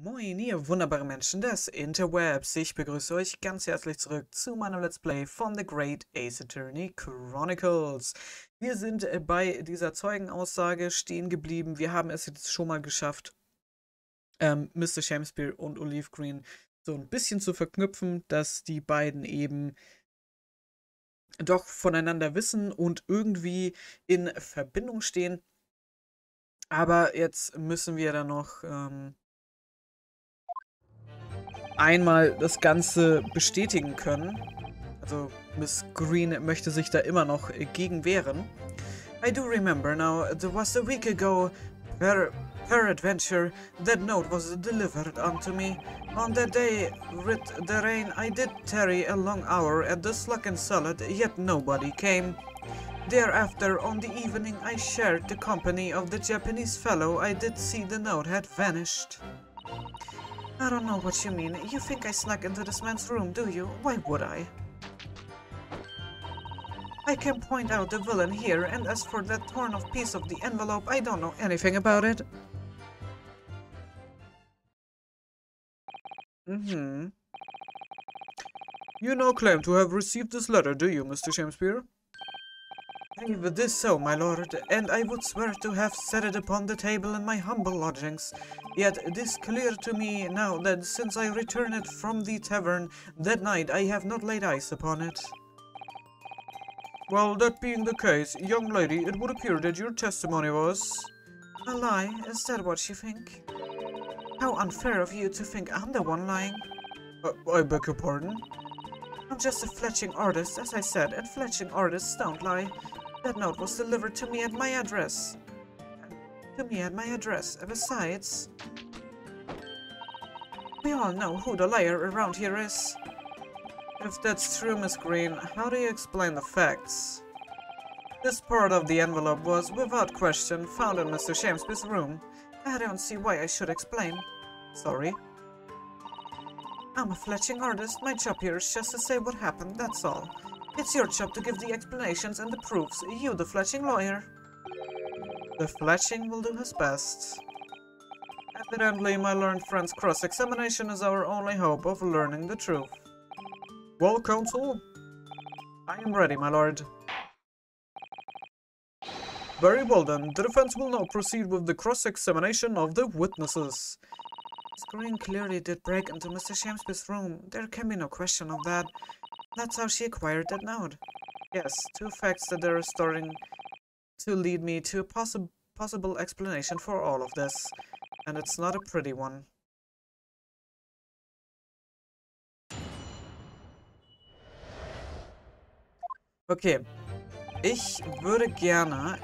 Moin, ihr wunderbaren Menschen des Interwebs. Ich begrüße euch ganz herzlich zurück zu meinem Let's Play von The Great Ace-Attorney Chronicles. Wir sind bei dieser Zeugenaussage stehen geblieben. Wir haben es jetzt schon mal geschafft, Mr. Shakespeare und Olive Green so ein bisschen zu verknüpfen, dass die beiden eben doch voneinander wissen und irgendwie in Verbindung stehen. Aber jetzt müssen wir dann noch einmal das Ganze bestätigen können. Also Miss Green möchte sich da immer noch gegen wehren. I do remember now, there was a week ago, peradventure, that note was delivered unto me. On that day, with the rain, I did tarry a long hour at the sluggen solid, yet nobody came. Thereafter, on the evening I shared the company of the Japanese fellow, I did see the note had vanished. I don't know what you mean. You think I snuck into this man's room, do you? Why would I? I can point out the villain here, and as for that torn off piece of the envelope, I don't know anything about it. You no claim to have received this letter, do you, Mr. Shakespeare? If this so, my lord, and I would swear to have set it upon the table in my humble lodgings. Yet it is clear to me now that since I returned from the tavern that night I have not laid eyes upon it. Well, that being the case, young lady, it would appear that your testimony was... A lie? Is that what you think? How unfair of you to think I'm the one lying. I beg your pardon? I'm just a fletching artist, as I said, and fletching artists don't lie. That note was delivered to me at my address. Besides, we all know who the liar around here is. If that's true, Miss Green, how do you explain the facts? This part of the envelope was, without question, found in Mr. Shakespeare's room. I don't see why I should explain. Sorry. I'm a fletching artist. My job here is just to say what happened, that's all. It's your job to give the explanations and the proofs, you the fletching lawyer. The fletching will do his best. Evidently, my learned friend's cross-examination is our only hope of learning the truth. Well, counsel, I am ready, my lord. Very well then, the defense will now proceed with the cross-examination of the witnesses. Miss Green clearly did break into Mr. Shakespeare's room. There can be no question of that. That's how she acquired that note. Yes, two facts that are starting to lead me to a possible explanation for all of this. And it's not a pretty one. Okay. Ich würde gerne,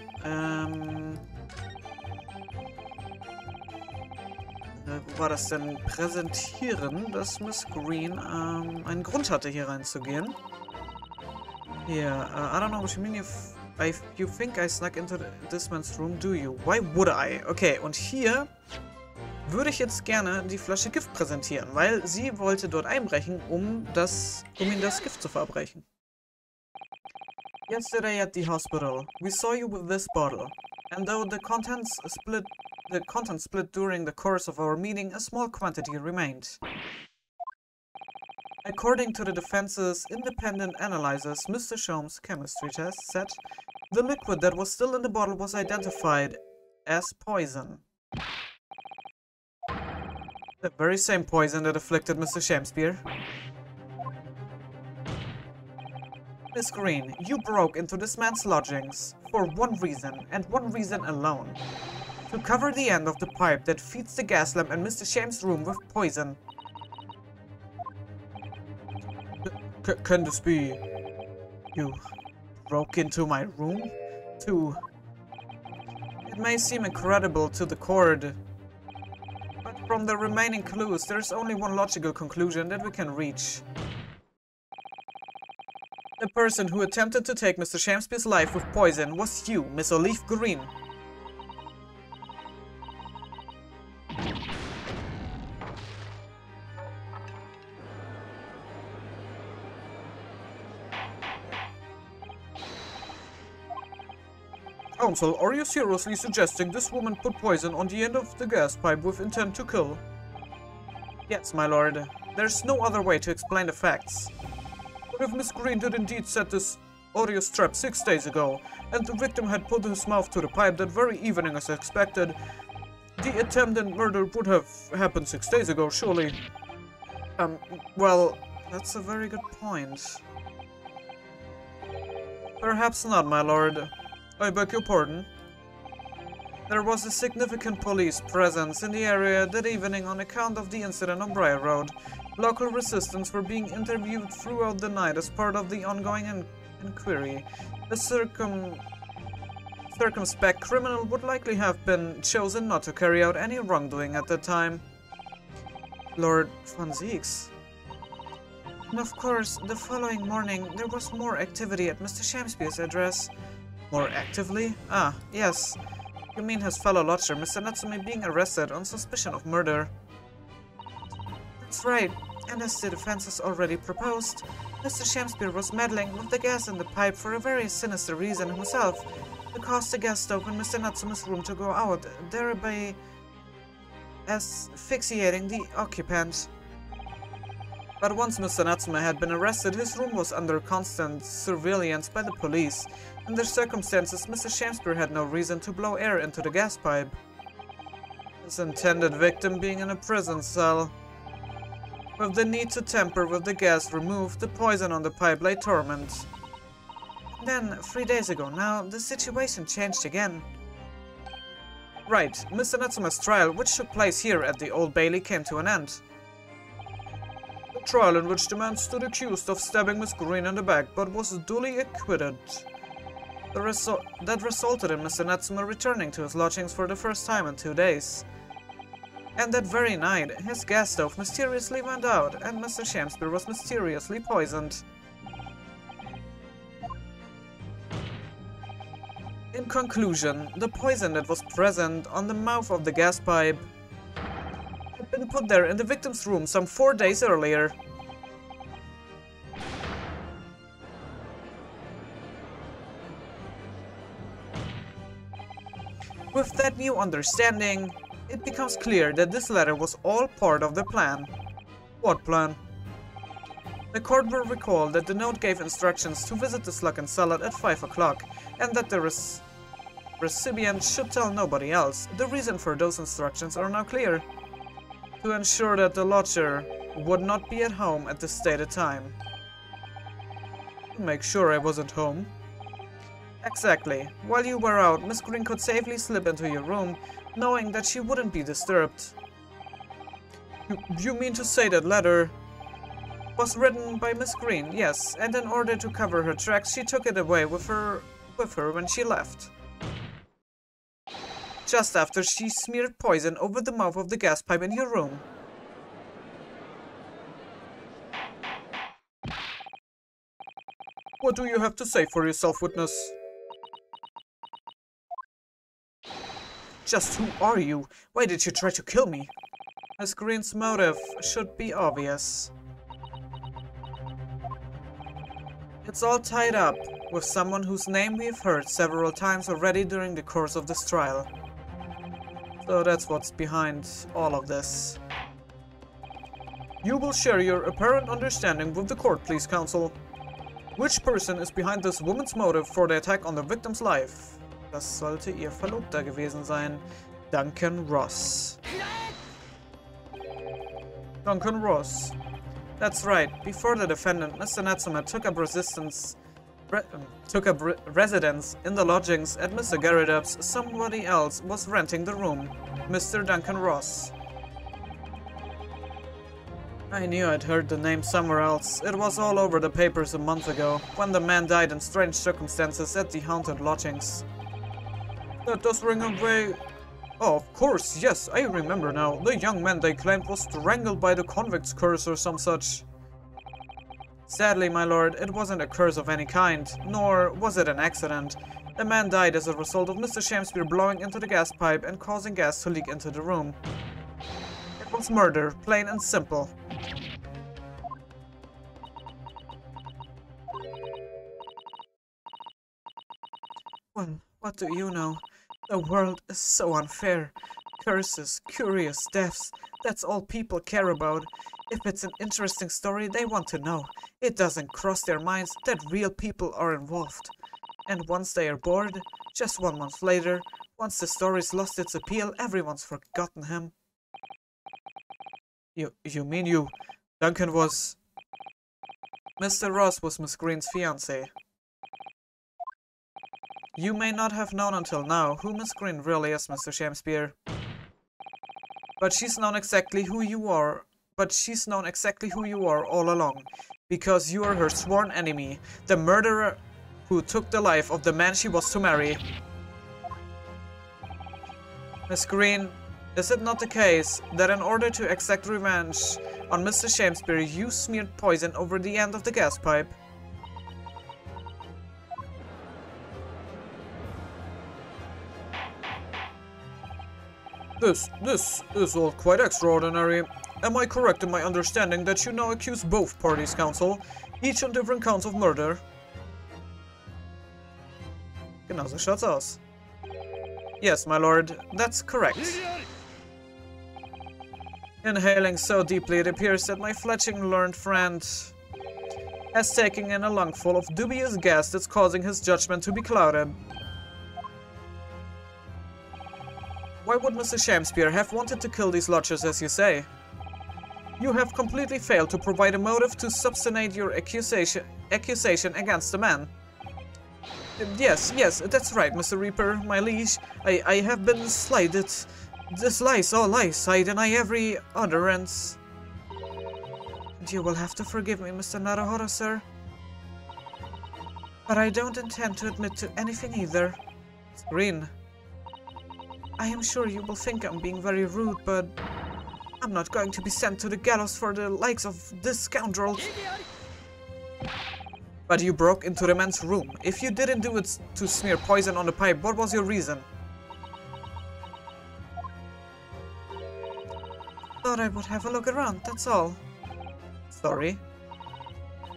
wo war das denn? Präsentieren, dass Miss Green einen Grund hatte, hier reinzugehen. Here, I don't know what you mean if you think I snuck into this man's room, do you? Why would I? Okay, und hier würde ich jetzt gerne die Flasche Gift präsentieren, weil sie wollte dort einbrechen, um ihm das Gift zu verabreichen. Yesterday at the hospital, we saw you with this bottle, and though the contents split during the course of our meeting, a small quantity remained. According to the defense's independent analysis, Mr. Sholmes' chemistry test said the liquid that was still in the bottle was identified as poison. The very same poison that afflicted Mr. Shakespeare. Miss Green, you broke into this man's lodgings for one reason, and one reason alone. To cover the end of the pipe that feeds the gas lamp in Mr. Sham's room with poison. Can this be... You broke into my room? It may seem incredible to the court, but from the remaining clues, there's only one logical conclusion that we can reach. The person who attempted to take Mr. Shakespeare's life with poison was you, Miss Olive Green. Counsel, are you seriously suggesting this woman put poison on the end of the gas pipe with intent to kill? Yes, my lord. There's no other way to explain the facts. But if Miss Green did indeed set this audio strap 6 days ago, and the victim had put his mouth to the pipe that very evening as expected, the attempted murder would have happened 6 days ago, surely. Well, that's a very good point. Perhaps not, my lord. I beg your pardon. There was a significant police presence in the area that evening on account of the incident on Briar Road. Local resistance were being interviewed throughout the night as part of the ongoing inquiry. A circumspect criminal would likely have been chosen not to carry out any wrongdoing at that time. Lord von Zieks. And of course, the following morning, there was more activity at Mr. Shamspeare's address. More actively? Ah, yes. You mean his fellow lodger, Mr. Natsume, being arrested on suspicion of murder? That's right, and as the defense has already proposed, Mr. Shamspeare was meddling with the gas in the pipe for a very sinister reason himself, to cause the gas stove in Mr. Natsume's room to go out, thereby asphyxiating the occupant. But once Mr. Natsume had been arrested, his room was under constant surveillance by the police. In the circumstances, Mr. Shamspeare had no reason to blow air into the gas pipe. His intended victim being in a prison cell. With the need to tamper with the gas removed, the poison on the pipe lay dormant. Then, 3 days ago now, the situation changed again. Right, Mr. Natsume's trial, which took place here at the Old Bailey, came to an end. A trial in which the man stood accused of stabbing Miss Green in the back, but was duly acquitted. That resulted in Mr. Natsume returning to his lodgings for the first time in 2 days. And that very night, his gas stove mysteriously went out, and Mr. Shamspeare was mysteriously poisoned. In conclusion, the poison that was present on the mouth of the gas pipe had been put there in the victim's room some 4 days earlier. With that new understanding, it becomes clear that this letter was all part of the plan. What plan? The court will recall that the note gave instructions to visit the slug and salad at 5 o'clock, and that the recipient should tell nobody else. The reason for those instructions are now clear. To ensure that the lodger would not be at home at the stated time. To make sure I wasn't home. Exactly. While you were out, Miss Green could safely slip into your room, knowing that she wouldn't be disturbed. You mean to say that letter was written by Miss Green? Yes, and in order to cover her tracks, she took it away with her when she left. Just after she smeared poison over the mouth of the gas pipe in your room. What do you have to say for yourself, witness? Just who are you? Why did you try to kill me? Miss Green's motive should be obvious. It's all tied up with someone whose name we've heard several times already during the course of this trial. So that's what's behind all of this. You will share your apparent understanding with the court, please, counsel. Which person is behind this woman's motive for the attack on the victim's life? Das sollte ihr Verlobter gewesen sein. Duncan Ross. Duncan Ross. That's right. Before the defendant, Mr. Natsume took up residence in the lodgings at Mr. Garridub's, somebody else was renting the room. Mr. Duncan Ross. I knew I'd heard the name somewhere else. It was all over the papers a month ago, when the man died in strange circumstances at the haunted lodgings. That does ring a way. Oh, of course, yes, I remember now. The young man they claimed was strangled by the convict's curse or some such. Sadly, my lord, it wasn't a curse of any kind, nor was it an accident. The man died as a result of Mr. Shamspeare blowing into the gas pipe and causing gas to leak into the room. It was murder, plain and simple. Well, what do you know? The world is so unfair. Curses, curious deaths, that's all people care about. If it's an interesting story, they want to know. It doesn't cross their minds that real people are involved. And once they are bored, just 1 month later, once the story's lost its appeal, everyone's forgotten him. You mean Duncan was... Mr. Ross was Miss Green's fiancé. You may not have known until now who Miss Green really is, Mr. Shakespeare. But she's known exactly who you are. All along. Because you are her sworn enemy, the murderer who took the life of the man she was to marry. Miss Green, is it not the case that in order to exact revenge on Mr. Shakespeare, you smeared poison over the end of the gas pipe? This is all quite extraordinary. Am I correct in my understanding that you now accuse both parties, counsel, each on different counts of murder? Genau so schaut's aus. Yes, my lord, that's correct. Inhaling so deeply, it appears that my fledgling learned friend has taken in a lungful of dubious gas that's causing his judgment to be clouded. Why would Mr. Shakespeare have wanted to kill these lodgers, as you say? You have completely failed to provide a motive to substantiate your accusation against the man. Yes, that's right, Mr. Reaper, my liege. I have been slighted. This lies, all lies. I deny every utterance. And you will have to forgive me, Mr. Naruhodo, sir. But I don't intend to admit to anything either. It's Green. I am sure you will think I'm being very rude, but I'm not going to be sent to the gallows for the likes of this scoundrel. But you broke into the man's room. If you didn't do it to smear poison on the pipe, what was your reason? Thought I would have a look around, that's all. Sorry.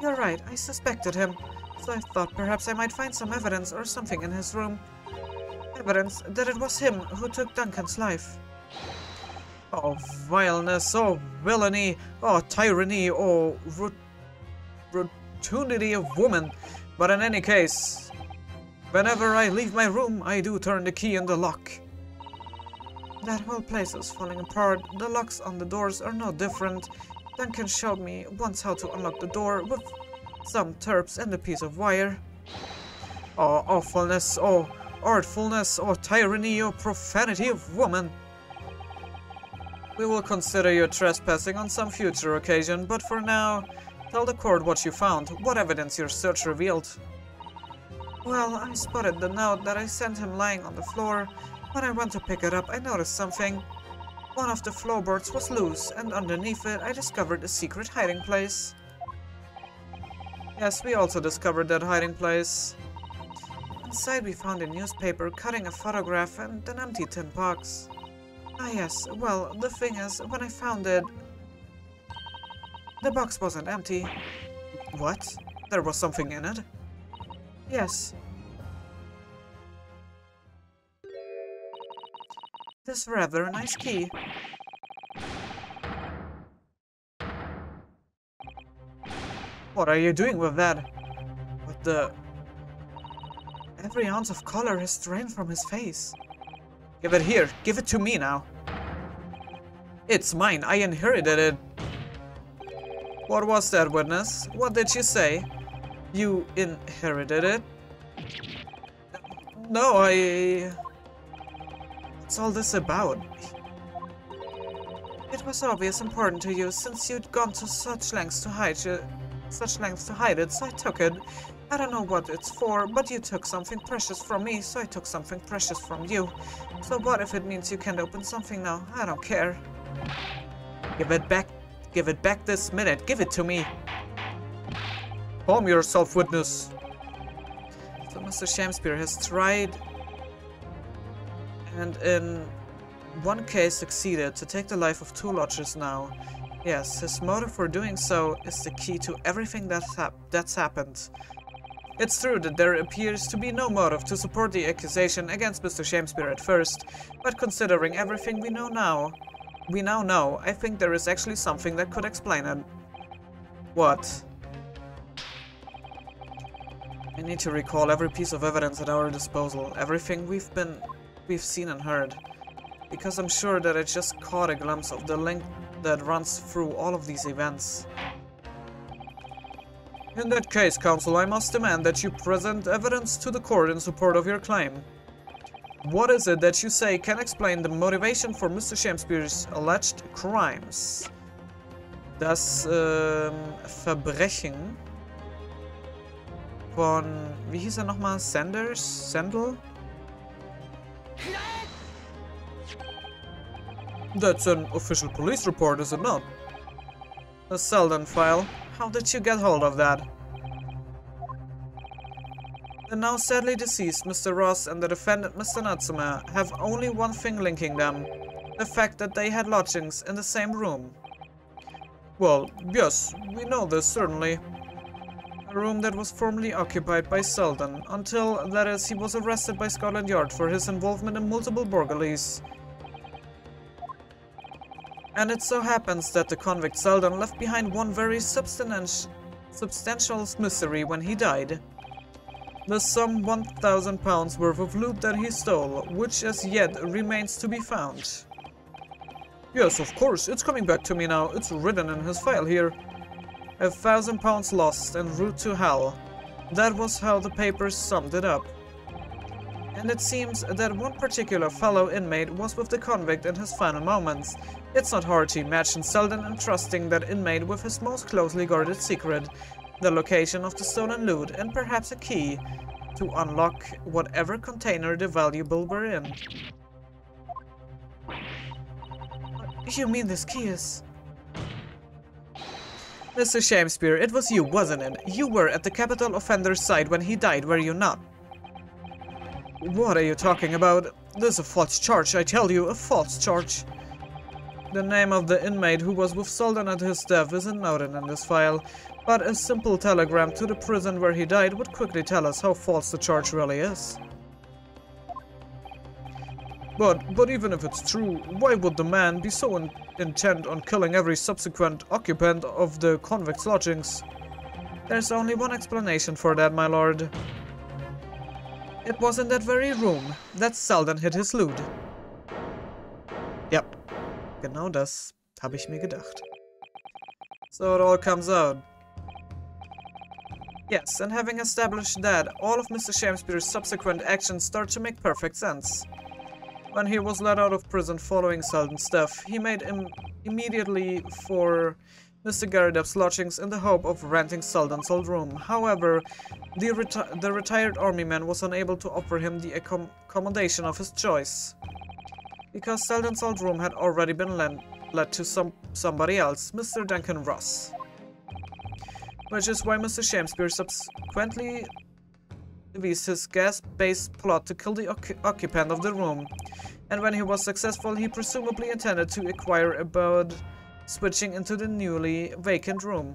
You're right, I suspected him. So I thought perhaps I might find some evidence or something in his room. Evidence that it was him who took Duncan's life. Oh, vileness, oh, villainy, oh, tyranny, oh, rotundity of woman. But in any case, whenever I leave my room, I do turn the key in the lock. That whole place is falling apart. The locks on the doors are no different. Duncan showed me once how to unlock the door with some terps and a piece of wire. Oh, awfulness, oh, artfulness, or tyranny, or profanity of woman. We will consider your trespassing on some future occasion, but for now, tell the court what you found, what evidence your search revealed. Well, I spotted the note that I sent him lying on the floor. When I went to pick it up, I noticed something. One of the floorboards was loose, and underneath it, I discovered a secret hiding place. Yes, we also discovered that hiding place. Inside we found a newspaper, cutting a photograph, and an empty tin box. Ah yes, well, the thing is, when I found it, the box wasn't empty. What? There was something in it? Yes. This rather nice key. What are you doing with that? What the... Every ounce of color is drained from his face. Give it here. Give it to me now. It's mine. I inherited it. What was that, witness? What did you say? You inherited it? No, What's all this about? It was obviously important to you since you'd gone to such lengths to hide it, so I took it. I don't know what it's for, but you took something precious from me, so I took something precious from you. So what if it means you can't open something now? I don't care. Give it back. Give it back this minute. Give it to me. Calm yourself, witness. So Mr. Shakespeare has tried, and in one case succeeded, to take the life of 2 lodgers now. Yes, his motive for doing so is the key to everything that's happened. It's true that there appears to be no motive to support the accusation against Mr. Shakespeare at first, but considering everything we now know, I think there is actually something that could explain it. What? I need to recall every piece of evidence at our disposal, everything we've seen and heard, because I'm sure that I just caught a glimpse of the link that runs through all of these events. In that case, counsel, I must demand that you present evidence to the court in support of your claim. What is it that you say can explain the motivation for Mr. Shakespeare's alleged crimes? Das Verbrechen von, wie hieß er nochmal? Sandel? That's an official police report, is it not? The Selden file. How did you get hold of that? The now sadly deceased Mr. Ross and the defendant Mr. Natsume have only one thing linking them. The fact that they had lodgings in the same room. Well, yes, we know this, certainly. A room that was formerly occupied by Selden, until, that is, he was arrested by Scotland Yard for his involvement in multiple burglaries. And it so happens that the convict Selden left behind one very substantial mystery when he died. The sum £1,000 worth of loot that he stole, which as yet remains to be found. Yes, of course, it's coming back to me now. It's written in his file here. £1,000 lost en route to hell. That was how the papers summed it up. And it seems that one particular fellow inmate was with the convict in his final moments. It's not hard to imagine Selden entrusting that inmate with his most closely guarded secret, the location of the stolen loot, and perhaps a key to unlock whatever container the valuable were in. You mean this key is... Mr. Shakespeare, it was you, wasn't it? You were at the capital offender's side when he died, were you not? What are you talking about? This is a false charge, I tell you, a false charge. The name of the inmate who was with Selden at his death isn't noted in this file, but a simple telegram to the prison where he died would quickly tell us how false the charge really is. But even if it's true, why would the man be so intent on killing every subsequent occupant of the convict's lodgings? There's only one explanation for that, my lord. It was in that very room that Selden hid his loot. Yep, genau das habe ich mir gedacht. So it all comes out. Yes, and having established that, all of Mr. Shakespeare's subsequent actions start to make perfect sense. When he was let out of prison following Selden's death, he made immediately for Mr. Garrideb's lodgings in the hope of renting Selden's old room. However, the retired army man was unable to offer him the accommodation of his choice, because Selden's old room had already been let to somebody else, Mr. Duncan Ross. Which is why Mr. Shakespeare subsequently devised his gas-based plot to kill the occupant of the room, and when he was successful, he presumably intended to acquire a bird, switching into the newly vacant room.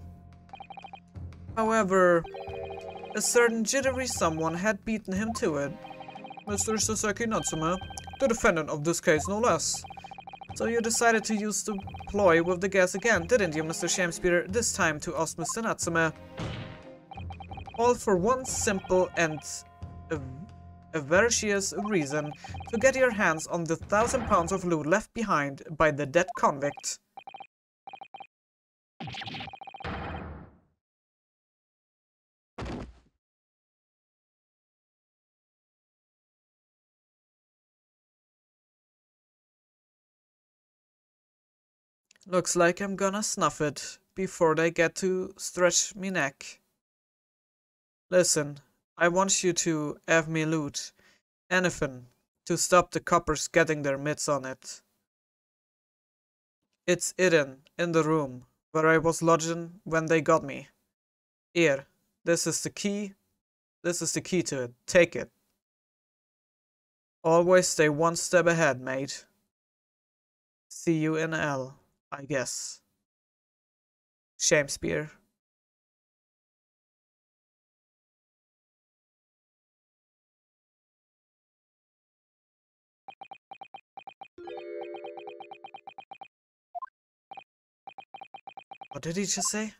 However, a certain jittery someone had beaten him to it. Mr. Sasaki Natsume, the defendant of this case no less. So you decided to use the ploy with the gas again, didn't you, Mr. Shakespeare, this time to oust Mr. Natsume? All for one simple and avaricious reason, to get your hands on the £1,000 of loot left behind by the dead convict. Looks like I'm gonna snuff it before they get to stretch me neck. Listen, I want you to have me loot. Anything to stop the coppers getting their mitts on it. It's hidden in the room where I was lodging when they got me. Here, this is the key. This is the key to it. Take it. Always stay one step ahead, mate. See you in hell, I guess. Shakespeare. What did he just say?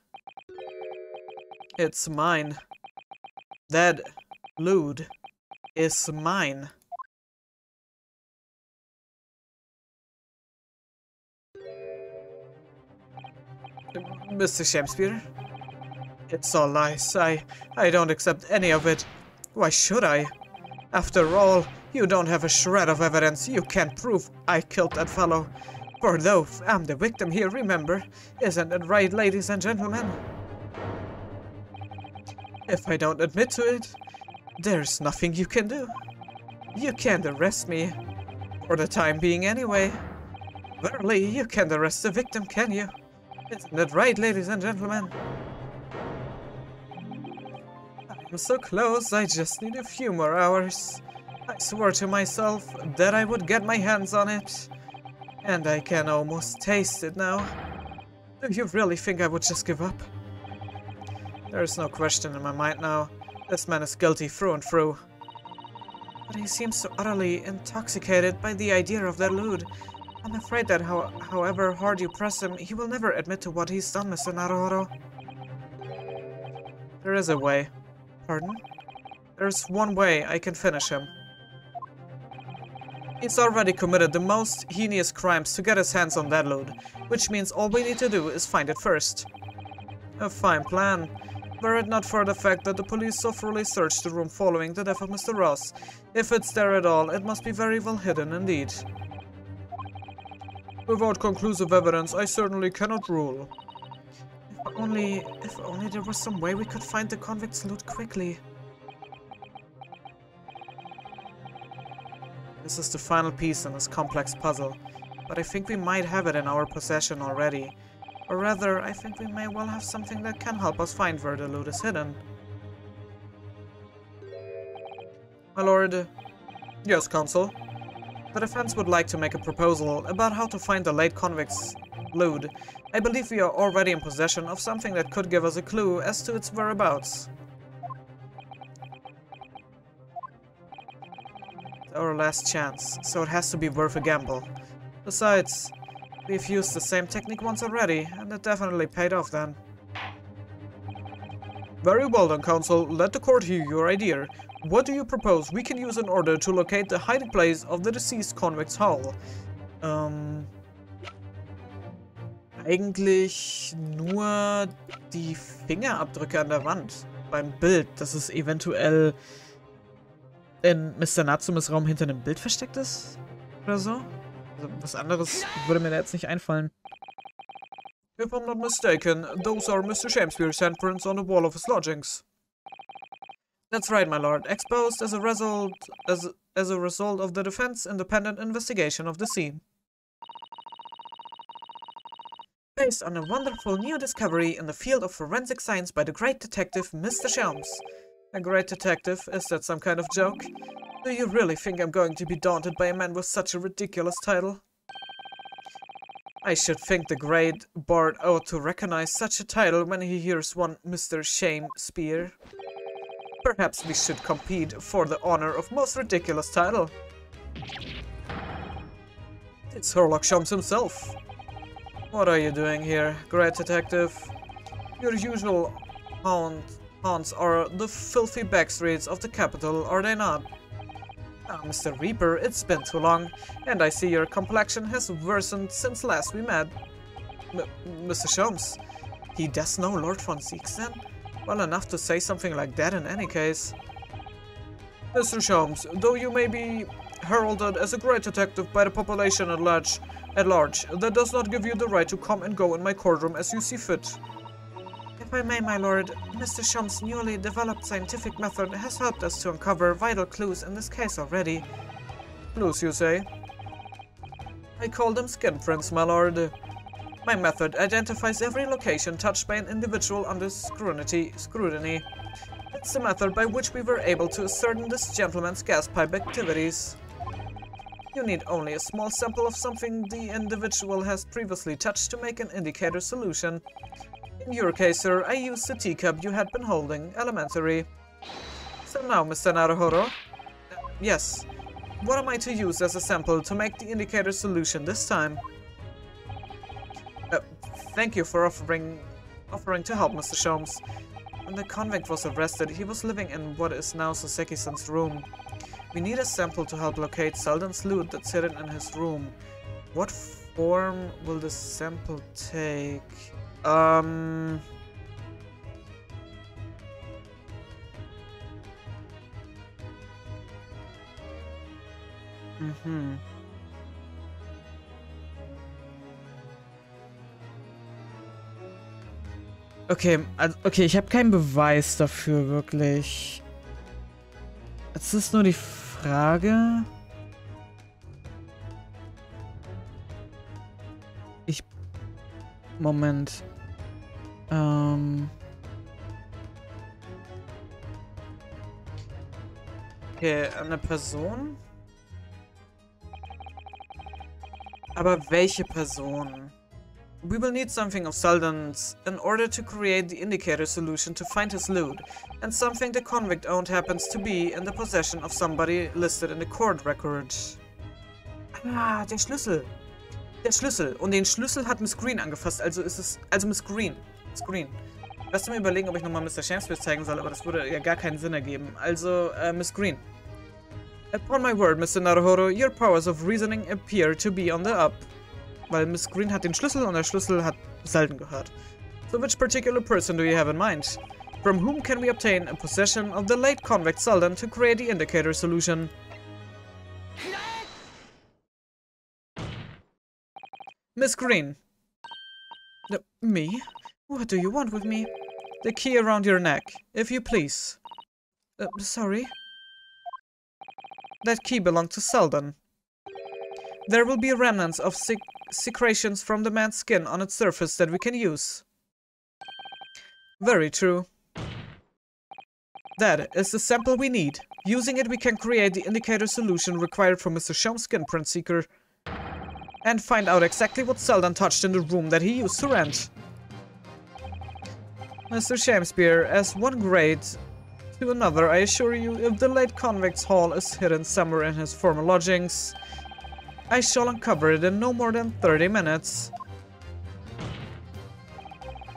It's mine. That loot is mine. Mr. Shakespeare? It's all lies. I don't accept any of it. Why should I? After all, you don't have a shred of evidence. You can't prove I killed that fellow. For though I'm the victim here, remember? Isn't it right, ladies and gentlemen? If I don't admit to it, there's nothing you can do. You can't arrest me. For the time being anyway. Verily, you can't arrest the victim, can you? Isn't that right, ladies and gentlemen? I'm so close, I just need a few more hours. I swore to myself that I would get my hands on it. And I can almost taste it now. Do you really think I would just give up? There's no question in my mind now. This man is guilty through and through. But he seems so utterly intoxicated by the idea of that loot. I'm afraid that however hard you press him, he will never admit to what he's done, Mr. Naruhodo. There is a way. Pardon? There's one way I can finish him. He's already committed the most heinous crimes to get his hands on that loot, which means all we need to do is find it first. A fine plan. Were it not for the fact that the police so thoroughly searched the room following the death of Mr. Ross. If it's there at all, it must be very well hidden indeed. Without conclusive evidence, I certainly cannot rule. If only there was some way we could find the convict's loot quickly. This is the final piece in this complex puzzle, but I think we might have it in our possession already. Or rather, I think we may well have something that can help us find where the loot is hidden. My lord. Yes, counsel. The defense would like to make a proposal about how to find the late convict's loot. I believe we are already in possession of something that could give us a clue as to its whereabouts. It's our last chance, so it has to be worth a gamble. Besides, we've used the same technique once already, and it definitely paid off then. Very well then, counsel. Let the court hear your idea. What do you propose we can use in order to locate the hiding place of the deceased convict's hull? Eigentlich nur die Fingerabdrücke an der Wand. Beim Bild, dass es eventuell in Mr. Natsumes Raum hinter einem Bild versteckt ist? Oder so? Also was anderes würde mir da jetzt nicht einfallen. If I'm not mistaken, those are Mr. Shakespeare's handprints on the wall of his lodgings. That's right, my lord. Exposed as a result of the defense independent investigation of the scene. Based on a wonderful new discovery in the field of forensic science by the great detective Mr. Shelms. A great detective? Is that some kind of joke? Do you really think I'm going to be daunted by a man with such a ridiculous title? I should think the great Bard ought to recognize such a title when he hears one Mr. Shakespeare. Perhaps we should compete for the honor of most ridiculous title. It's Sherlock Holmes himself. What are you doing here, great detective? Your usual haunts are the filthy backstreets of the capital, are they not? Ah, Mr. Reaper, it's been too long, and I see your complexion has worsened since last we met. Mr. Sholmes, he does know Lord von Zieks then? Well enough to say something like that in any case. Mr. Sholmes, though you may be heralded as a great detective by the population at large, that does not give you the right to come and go in my courtroom as you see fit. If I may, my lord, Mr. Sholmes' newly developed scientific method has helped us to uncover vital clues in this case already. Clues, you say? I call them skin prints, my lord. My method identifies every location touched by an individual under scrutiny. It's the method by which we were able to ascertain this gentleman's gas pipe activities. You need only a small sample of something the individual has previously touched to make an indicator solution. In your case, sir, I used the teacup you had been holding, elementary. So now, Mr. Naruhodo? Yes. What am I to use as a sample to make the indicator solution this time? thank you for offering to help, Mr. Sholmes. When the convict was arrested, he was living in what is now Soseki-san's room. We need a sample to help locate Selden's loot that's hidden in his room. What form will this sample take? Okay, okay, ich habe keinen Beweis dafür, wirklich. Es ist nur die Frage... Moment. Okay, eine Person? Aber welche Person? We will need something of Selden's in order to create the indicator solution to find his loot, and something the convict owned happens to be in the possession of somebody listed in the court record. Ah, der Schlüssel. Der Schlüssel. Und den Schlüssel hat Miss Green angefasst, also ist es... Also Miss Green. Miss Green. Lass mir überlegen, ob ich nochmal Mr. Shakespeare zeigen soll, aber das würde ja gar keinen Sinn ergeben. Also, Miss Green. Upon my word, Mr. Naruhodo, your powers of reasoning appear to be on the up. Weil Miss Green hat den Schlüssel und der Schlüssel hat Selden gehört. So which particular person do you have in mind? From whom can we obtain a possession of the late convict Selden to create the indicator solution? Miss Green. Me? What do you want with me? The key around your neck, if you please. Sorry? That key belonged to Selden. There will be remnants of secretions from the man's skin on its surface that we can use. Very true. That is the sample we need. Using it, we can create the indicator solution required for Mr. Sholmes' skinprint seeker. And find out exactly what Selden touched in the room that he used to rent. Mr. Shakespeare, as one grade to another, I assure you, if the late convict's haul is hidden somewhere in his former lodgings, I shall uncover it in no more than 30 minutes.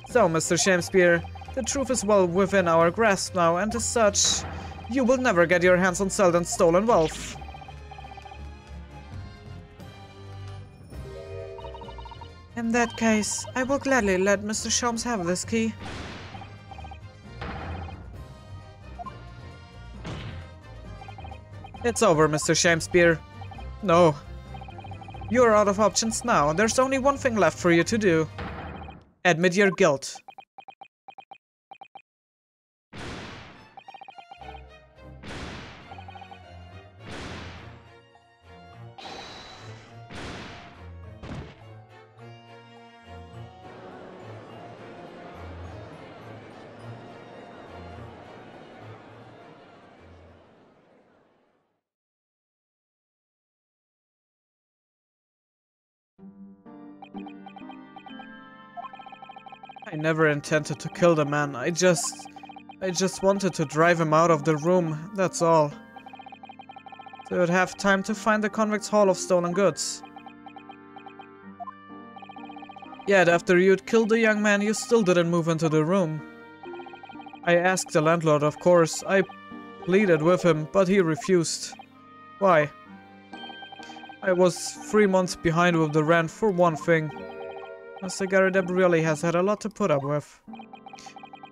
So, Mr. Shakespeare, the truth is well within our grasp now, and as such, you will never get your hands on Selden's stolen wealth. In that case, I will gladly let Mr. Sholmes have this key. It's over, Mr. Shakespeare. No. You are out of options now. There's only one thing left for you to do. Admit your guilt. I never intended to kill the man. I just wanted to drive him out of the room, that's all. So I would have time to find the convict's haul of stolen goods. Yet after you'd killed the young man, you still didn't move into the room. I asked the landlord, of course. I pleaded with him, but he refused. Why? I was 3 months behind with the rent, for one thing. Mr. Garrideb really has had a lot to put up with.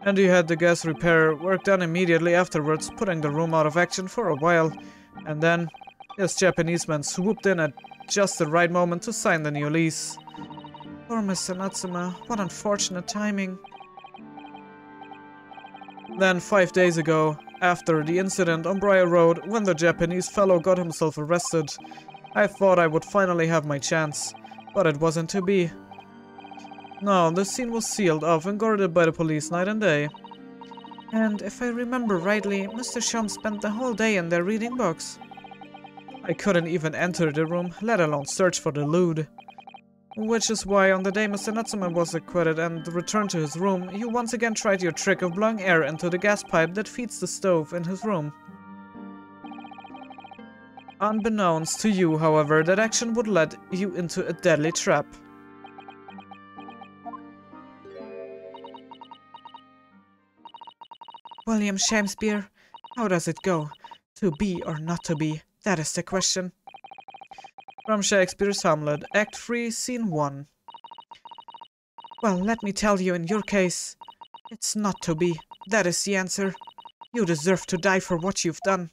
And he had the gas repair work done immediately afterwards, putting the room out of action for a while. And then, his Japanese man swooped in at just the right moment to sign the new lease. Poor Mr. Natsume, what unfortunate timing. Then 5 days ago, after the incident on Briar Road, when the Japanese fellow got himself arrested, I thought I would finally have my chance, but it wasn't to be. No, the scene was sealed off and guarded by the police night and day. And if I remember rightly, Mr. Sholmes spent the whole day in there reading books. I couldn't even enter the room, let alone search for the loot. Which is why on the day Mr. Natsume was acquitted and returned to his room, you once again tried your trick of blowing air into the gas pipe that feeds the stove in his room. Unbeknownst to you, however, that action would lead you into a deadly trap. William Shakespeare, how does it go? To be or not to be? That is the question. From Shakespeare's Hamlet, Act 3, Scene 1. Well, let me tell you, in your case, it's not to be. That is the answer. You deserve to die for what you've done.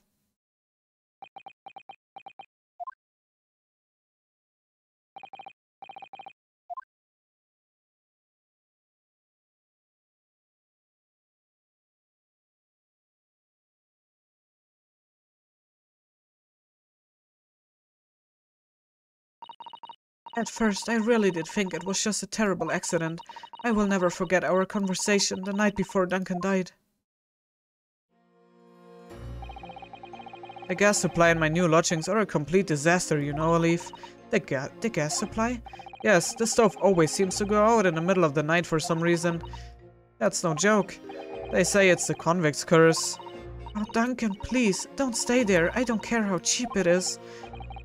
At first, I really did think it was just a terrible accident. I will never forget our conversation the night before Duncan died. The gas supply in my new lodgings are a complete disaster, you know, Olive. The gas supply? Yes, the stove always seems to go out in the middle of the night for some reason. That's no joke. They say it's the convict's curse. Oh, Duncan, please, don't stay there. I don't care how cheap it is.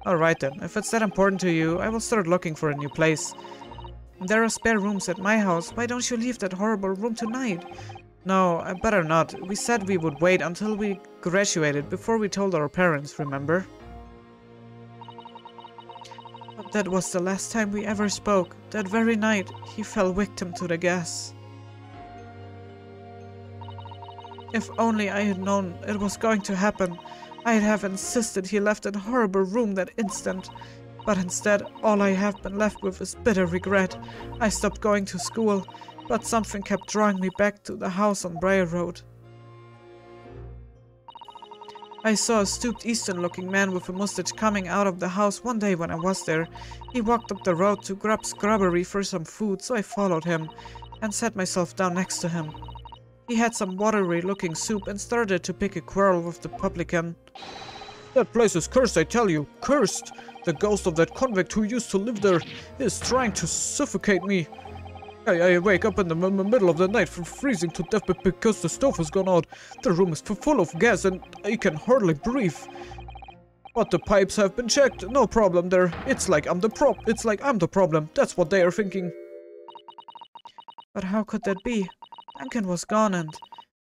Alright then, if it's that important to you, I will start looking for a new place. There are spare rooms at my house. Why don't you leave that horrible room tonight? No, I better not. We said we would wait until we graduated before we told our parents, remember? But that was the last time we ever spoke. That very night, he fell victim to the gas. If only I had known it was going to happen, I'd have insisted he left that horrible room that instant. But instead, all I have been left with is bitter regret. I stopped going to school, but something kept drawing me back to the house on Briar Road. I saw a stooped Eastern-looking man with a mustache coming out of the house one day when I was there. He walked up the road to grab scrubbery for some food, so I followed him and sat myself down next to him. He had some watery-looking soup and started to pick a quarrel with the publican. That place is cursed, I tell you. Cursed! The ghost of that convict who used to live there is trying to suffocate me. I wake up in the middle of the night from freezing to death because the stove has gone out. The room is full of gas and I can hardly breathe. But the pipes have been checked. No problem there. It's like I'm the problem. That's what they are thinking. But how could that be? Duncan was gone and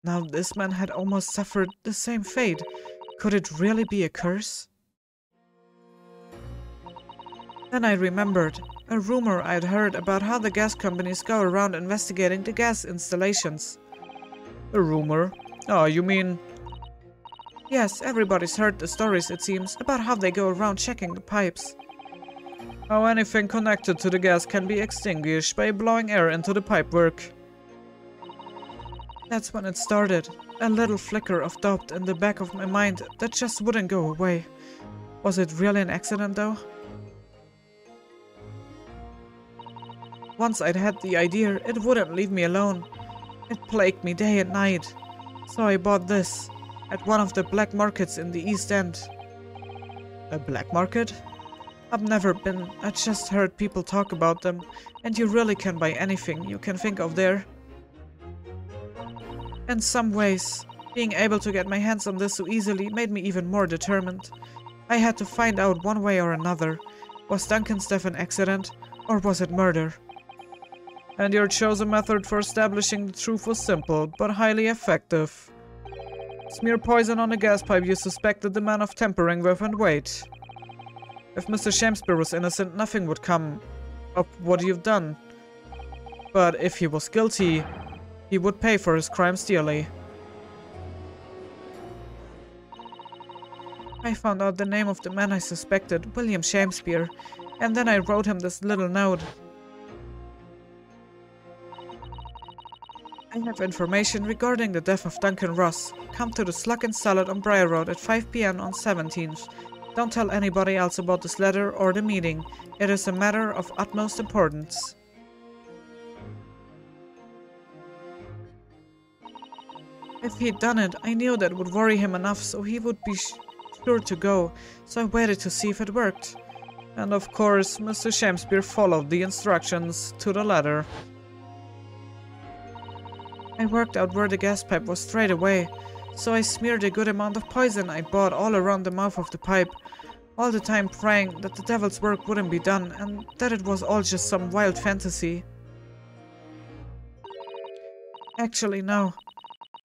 now this man had almost suffered the same fate. Could it really be a curse? Then I remembered a rumor I'd heard about how the gas companies go around investigating the gas installations. A rumor? Oh, you mean... Yes, everybody's heard the stories, it seems, about how they go around checking the pipes. How anything connected to the gas can be extinguished by blowing air into the pipework. That's when it started. A little flicker of doubt in the back of my mind that just wouldn't go away. Was it really an accident, though? Once I'd had the idea, it wouldn't leave me alone. It plagued me day and night. So I bought this at one of the black markets in the East End. A black market? I've never been. I just heard people talk about them, and you really can buy anything you can think of there. In some ways, being able to get my hands on this so easily made me even more determined. I had to find out one way or another. Was Duncan's death an accident, or was it murder? And your chosen method for establishing the truth was simple, but highly effective. Smear poison on a gas pipe you suspected the man of tampering with and wait. If Mr. Shakespeare was innocent, nothing would come of what you've done. But if he was guilty, he would pay for his crimes dearly. I found out the name of the man I suspected, William Shakespeare, and then I wrote him this little note. I have information regarding the death of Duncan Ross. Come to the Slug and Salad on Briar Road at 5 p.m. on 17th. Don't tell anybody else about this letter or the meeting. It is a matter of utmost importance. If he'd done it, I knew that would worry him enough so he would be sure to go, so I waited to see if it worked. And of course, Mr. Shakespeare followed the instructions to the letter. I worked out where the gas pipe was straight away, so I smeared a good amount of poison I bought all around the mouth of the pipe, all the time praying that the devil's work wouldn't be done and that it was all just some wild fantasy. Actually, no.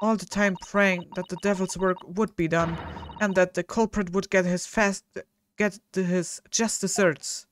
all the time praying that the devil's work would be done, and that the culprit would get his just desserts.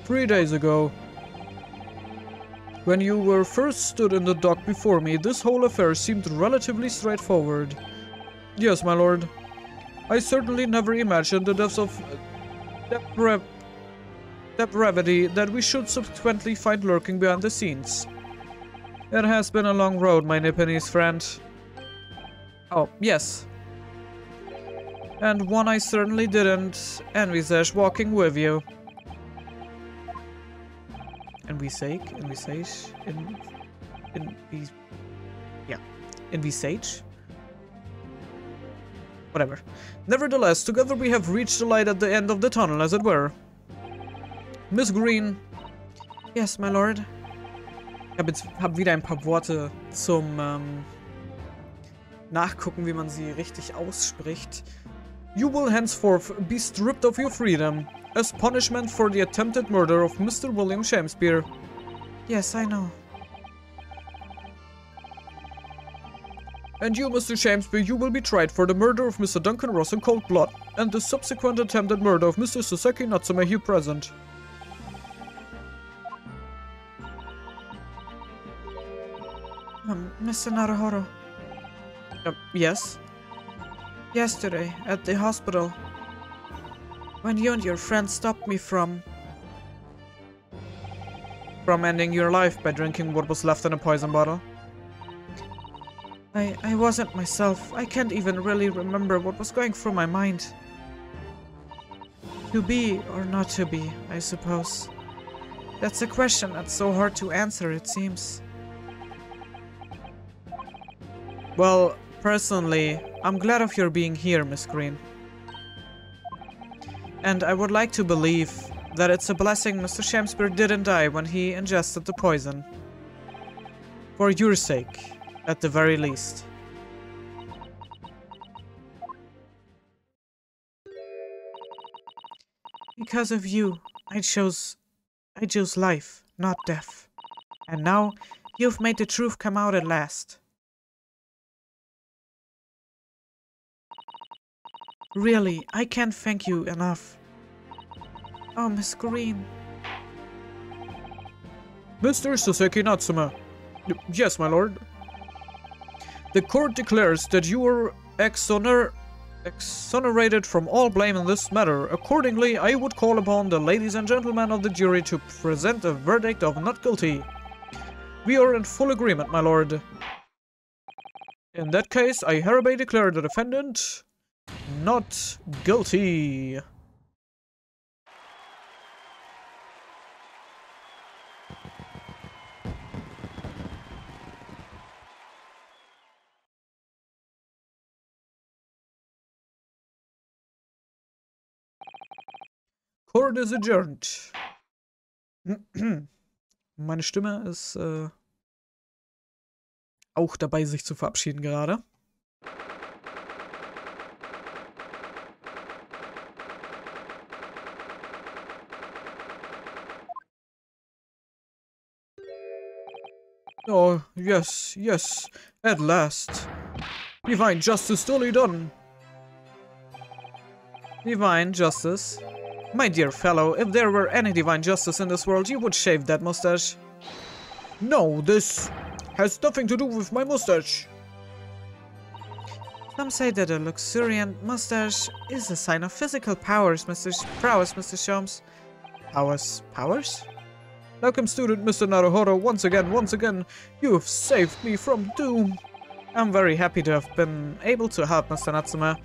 3 days ago. When you were first stood in the dock before me, this whole affair seemed relatively straightforward. Yes, my lord. I certainly never imagined the depths of depravity that we should subsequently find lurking behind the scenes. It has been a long road, my Nipponese friend. Oh, yes. And one I certainly didn't envisage walking with you. Envisage? Whatever. Nevertheless, together we have reached the light at the end of the tunnel, as it were. Miss Green. Yes, my lord. Ich hab wieder ein paar Worte zum Nachgucken, wie man sie richtig ausspricht. You will henceforth be stripped of your freedom as punishment for the attempted murder of Mr. William Shakespeare. Yes, I know. And you, Mr. Shakespeare, you will be tried for the murder of Mr. Duncan Ross in cold blood, and the subsequent attempted murder of Mr. Sasaki Natsume here present. Mr. Naruhodo. Yes? Yesterday, at the hospital, when you and your friend stopped me from ending your life by drinking what was left in a poison bottle. I wasn't myself. I can't even really remember what was going through my mind. To be or not to be, I suppose. That's a question that's so hard to answer, it seems. Well, personally, I'm glad of your being here, Miss Green. And I would like to believe that it's a blessing Mr. Shakespeare didn't die when he ingested the poison. For your sake, at the very least. Because of you, I chose life, not death. And now, you've made the truth come out at last. Really, I can't thank you enough. Oh, Miss Green. Mr. Sasaki Natsume. Yes, my lord. The court declares that you were exonerated from all blame in this matter. Accordingly, I would call upon the ladies and gentlemen of the jury to present a verdict of not guilty. We are in full agreement, my lord. In that case, I hereby declare the defendant not guilty. Court is adjourned. Meine Stimme ist auch dabei, sich zu verabschieden gerade. Oh, yes, yes, at last. Divine justice duly done. Divine justice? My dear fellow, if there were any divine justice in this world, you would shave that mustache. No, this has nothing to do with my mustache. Some say that a luxuriant mustache is a sign of physical prowess, Mr. Sholmes. Powers? Welcome, student Mr. Naruhodo. Once again, you have saved me from doom. I'm very happy to have been able to help Mr. Natsume.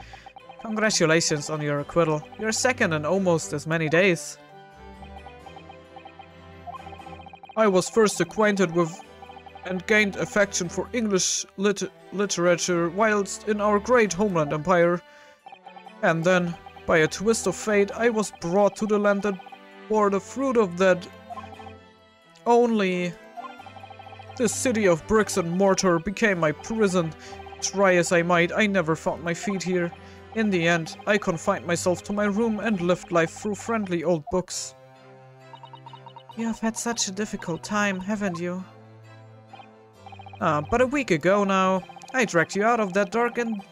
Congratulations on your acquittal. You're second in almost as many days. I was first acquainted with and gained affection for English literature whilst in our great homeland empire. And then, By a twist of fate, I was brought to the land that bore the fruit of that. Only this city of bricks and mortar became my prison. Try as I might, I never found my feet here. In the end, I confined myself to my room and lived life through friendly old books. You have had such a difficult time, haven't you? But a week ago now, I dragged you out of that dark and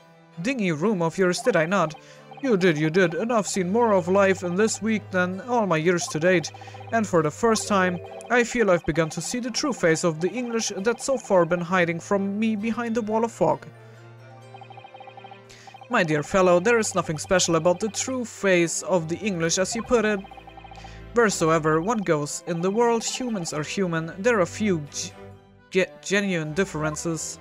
dingy room of yours, did I not? You did, and I've seen more of life in this week than all my years to date, and for the first time, I feel I've begun to see the true face of the English that's so far been hiding from me behind the wall of fog. My dear fellow, there is nothing special about the true face of the English, as you put it. Wheresoever one goes in the world, humans are human. There are few genuine differences.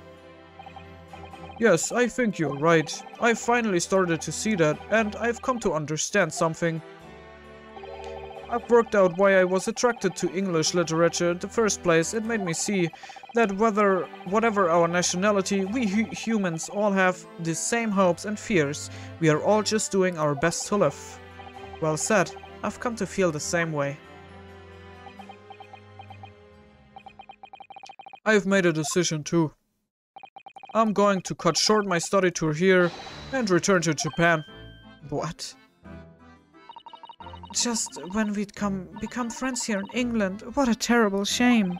Yes, I think you're right. I finally started to see that, and I've come to understand something. I've worked out why I was attracted to English literature in the first place. It made me see that whatever our nationality, we humans all have the same hopes and fears. We are all just doing our best to live. Well said. I've come to feel the same way. I've made a decision too. I'm going to cut short my study tour here and return to Japan. What? Just when we'd become friends here in England. What a terrible shame.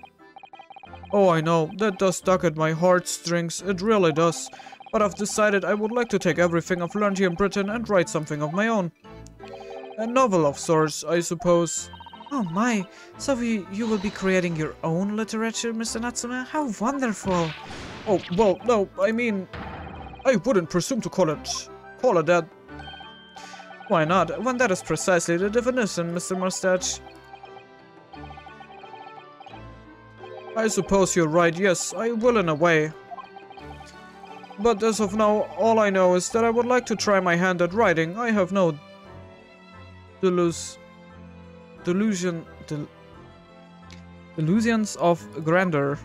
Oh, I know. That does tug at my heartstrings. It really does. But I've decided I would like to take everything I've learned here in Britain and write something of my own. A novel of sorts, I suppose. Oh my. So you will be creating your own literature, Mr. Natsume? How wonderful. Oh, well, no, I mean, I wouldn't presume to call it that. Why not, when that is precisely the definition, Mr. Mustache? I suppose you're right, yes, I will in a way. But as of now, all I know is that I would like to try my hand at writing. I have no delusions of grandeur.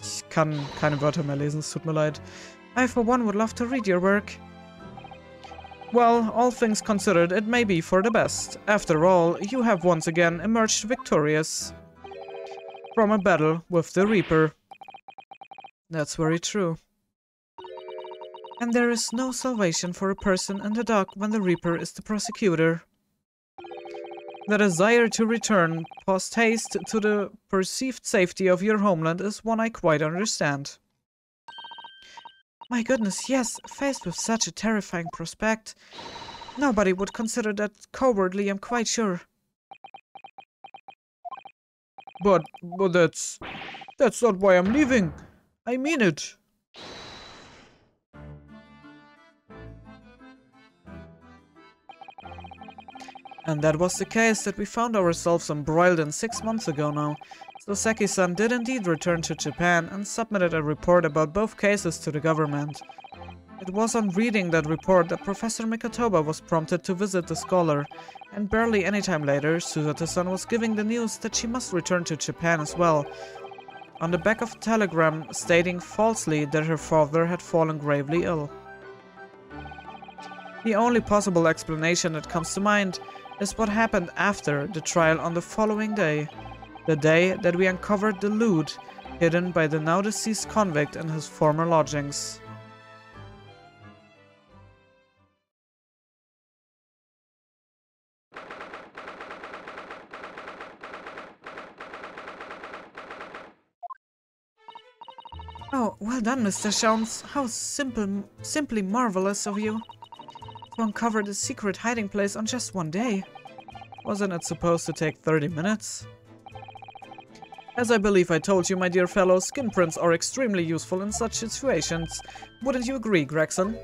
Ich kann keine Wörter mehr lesen, es tut mir leid. I for one would love to read your work. Well, all things considered, it may be for the best. After all, you have once again emerged victorious from a battle with the Reaper. That's very true. And there is no salvation for a person in the dock when the Reaper is the prosecutor. The desire to return post-haste to the perceived safety of your homeland is one I quite understand. My goodness, yes, faced with such a terrifying prospect, nobody would consider that cowardly, I'm quite sure. But that's not why I'm leaving. I mean it. And that was the case that we found ourselves embroiled in 6 months ago now. Sasaki-san did indeed return to Japan and submitted a report about both cases to the government. It was on reading that report that Professor Mikotoba was prompted to visit the scholar, and barely any time later, Suzate-san was giving the news that she must return to Japan as well, on the back of a telegram stating falsely that her father had fallen gravely ill. The only possible explanation that comes to mind is what happened after the trial on the following day, the day that we uncovered the loot hidden by the now deceased convict in his former lodgings. Oh, well done, Mr. Sholmes. How simply marvelous of you to uncover the secret hiding place on just one day. Wasn't it supposed to take 30 minutes? As I believe I told you, my dear fellow, skin prints are extremely useful in such situations. Wouldn't you agree, Gregson?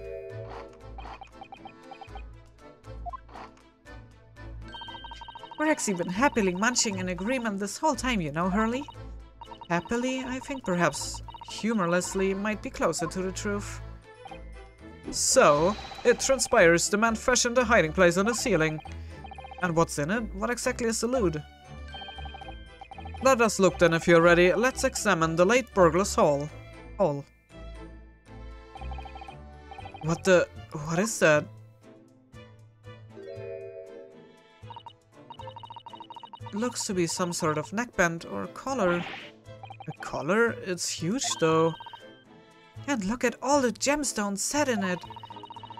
We're actually been happily munching in agreement this whole time, you know, Hurley. Happily, I think perhaps humorlessly might be closer to the truth. So, it transpires the man fashioned a hiding place on the ceiling. And what's in it? What exactly is the loot? Let us look then if you're ready. Let's examine the late burglar's hall. What is that? looks to be some sort of neckband or collar. A collar? It's huge though. And look at all the gemstones set in it.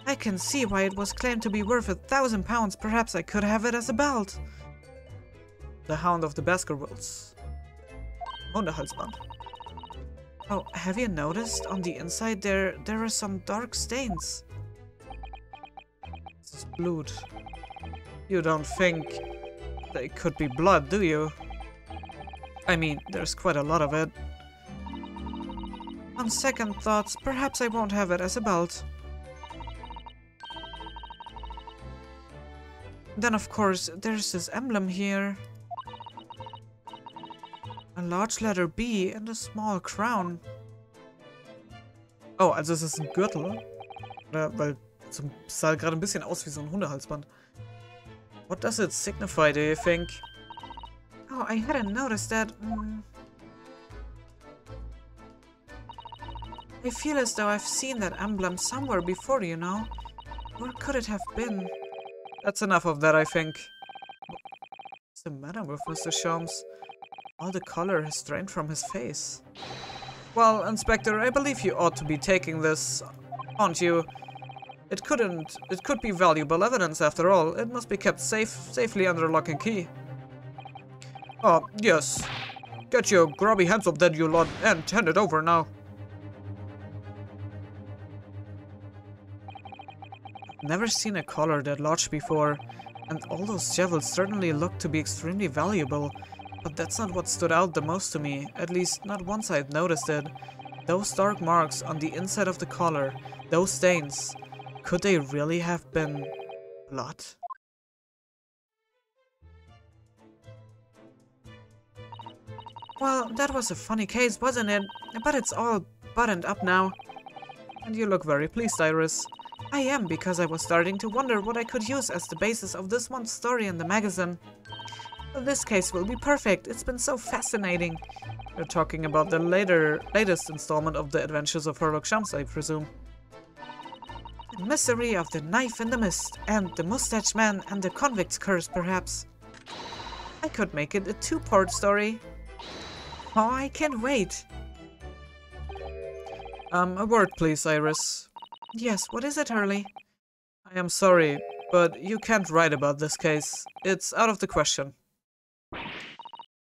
I can see why it was claimed to be worth £1,000. Perhaps I could have it as a belt. The Hound of the Baskervilles. Hundehalsband. Oh, have you noticed on the inside there are some dark stains? This is blood. You don't think they could be blood, do you? I mean, there's quite a lot of it. On second thoughts, perhaps I won't have it as a belt. Then of course, there's this emblem here. A large letter B and a small crown. Oh, also es ist ein Gürtel. Oder, weil es sah gerade ein bisschen aus wie so ein Hundehalsband. What does it signify, do you think? Oh, I hadn't noticed that. I feel as though I've seen that emblem somewhere before, you know? Where could it have been? That's enough of that, I think. What's the matter with Mr. Sholmes? All the color has drained from his face. Well, Inspector, I believe you ought to be taking this, aren't you? It could be valuable evidence after all. It must be kept safely under lock and key. Oh, yes. Get your grubby hands off that, you lot, and hand it over now. Never seen a collar that large before, and all those jewels certainly look to be extremely valuable. But that's not what stood out the most to me, at least not once I'd noticed it. Those dark marks on the inside of the collar, those stains, could they really have been blood? Well, that was a funny case, wasn't it? But it's all buttoned up now. And you look very pleased, Iris. I am, because I was starting to wonder what I could use as the basis of this month's story in the magazine. This case will be perfect. It's been so fascinating. You're talking about the latest installment of the Adventures of Sherlock Holmes, I presume. The Mystery of the Knife in the Mist, and the Mustache Man and the Convict's Curse, perhaps. I could make it a two-part story. Oh, I can't wait. A word, please, Iris. Yes, what is it, Hurley? I am sorry, but you can't write about this case. It's out of the question.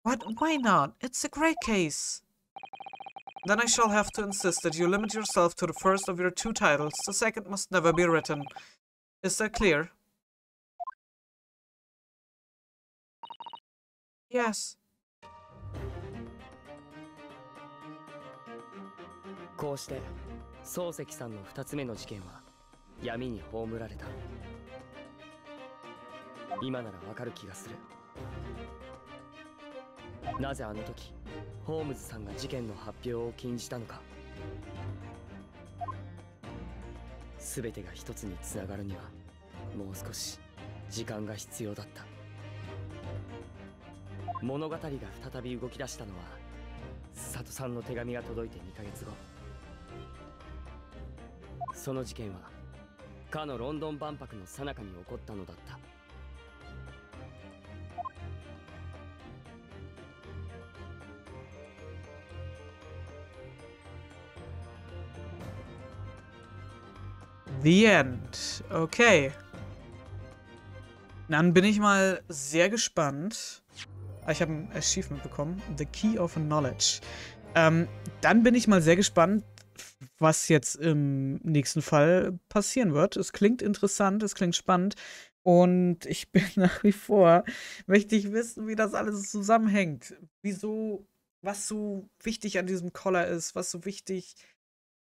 What? Why not? It's a great case. Then I shall have to insist that you limit yourself to the first of your two titles. The second must never be written. Is that clear? Yes. こうして漱石さんの2つ目の事件は闇に葬られた。今ならわかる気がする。なぜあの時ホームズさんが事件の発表を禁じたのか。全てが一つにつながるにはもう少し時間が必要だった。物語が再び動き出したのは佐渡さんの手紙が届いて2ヶ月後。その事件はかのロンドン万博の最中に起こったのだった。The End. Okay. Dann bin ich mal sehr gespannt. Ich habe ein Achievement bekommen. The Key of Knowledge. Dann bin ich mal sehr gespannt, was jetzt im nächsten Fall passieren wird. Es klingt interessant, es klingt spannend. Und ich bin nach wie vor, möchte ich wissen, wie das alles zusammenhängt. Wieso, was so wichtig an diesem Collar ist, was so wichtig,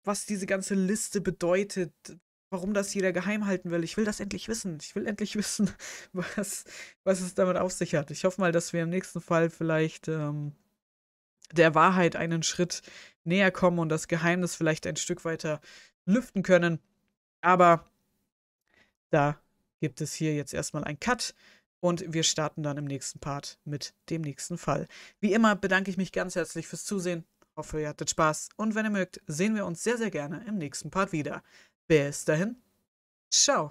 was diese ganze Liste bedeutet, warum das jeder geheim halten will. Ich will das endlich wissen. Ich will endlich wissen, was es damit auf sich hat. Ich hoffe mal, dass wir im nächsten Fall vielleicht der Wahrheit einen Schritt näher kommen und das Geheimnis vielleicht ein Stück weiter lüften können. Aber da gibt es hier jetzt erstmal einen Cut und wir starten dann im nächsten Part mit dem nächsten Fall. Wie immer bedanke ich mich ganz herzlich fürs Zusehen. Hoffe, ihr hattet Spaß und wenn ihr mögt, sehen wir uns sehr, sehr gerne im nächsten Part wieder. Bis dahin, ciao!